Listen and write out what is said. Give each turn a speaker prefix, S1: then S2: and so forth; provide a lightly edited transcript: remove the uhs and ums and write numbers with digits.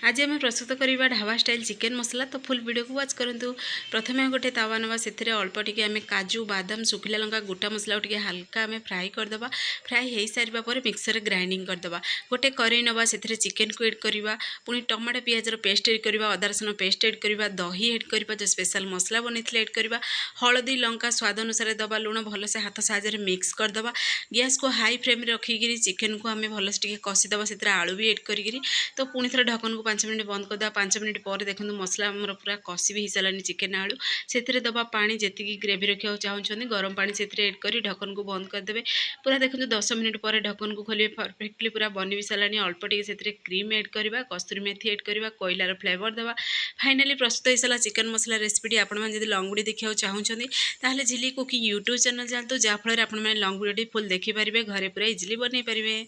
S1: आज आम प्रस्तुत करवा ढाबा स्टाइल चिकेन मसला। तो फुल वीडियो को वाच करूँ। प्रथम गोटे तावा नवा से अल्प टिके आम काजू बादाम सुखिला लंका गोटा मसला टिके हल्का आम फ्राए करदे। फ्राए हो सारा पर मिक्सर ग्राइंडिंग करदे। गोटे कड़े नवा से चिकेन को एड करवा, पुणी टमाटो पियाजर पेस्ट एड करवा, अदा रसुण पेस्ट एड करवा, दही एड करवा, जो स्पेशल मसला बनी एड करवा, हलदी लंका स्वाद अनुसार दबा, लुण भलसे हाथ साहाय्य मिक्स करदे। गैस को हाई फ्लेम रखिकी चिकेन को आम भलसे कषिदे। से आलू भी एड करी तो पुणी थे ढक्कन को 5 मिनट बंद करदे। 5 मिनट पर देखो मसला आमर पूरा कषि भी हो सारानी चिकेन आलू। से दबा पानी जी ग्रेवी रखा चाहते गरम पानी से एड कर ढक्कन को बंद करदे। पूरा देखो 10 मिनट पर ढक्कन को खोलिए, परफेक्टली पूरा बनी भी सारानी। अल्प टिके से क्रीम एड करवा, कस्तूरी मेथी एड करवा, कोयलार फ्लेवर देवा। फाइनाली प्रस्तुत हो सारा चिकेन मसला रेसिपी। आपण मैंने लंग वीडियो देखा चाहते हैं झिली कुकिंग यूट्यूब चैनल जातु, जहाँफल आप लंग वीडियो फुल देखिपारे, घरे पूरा इजिली बनई पारे।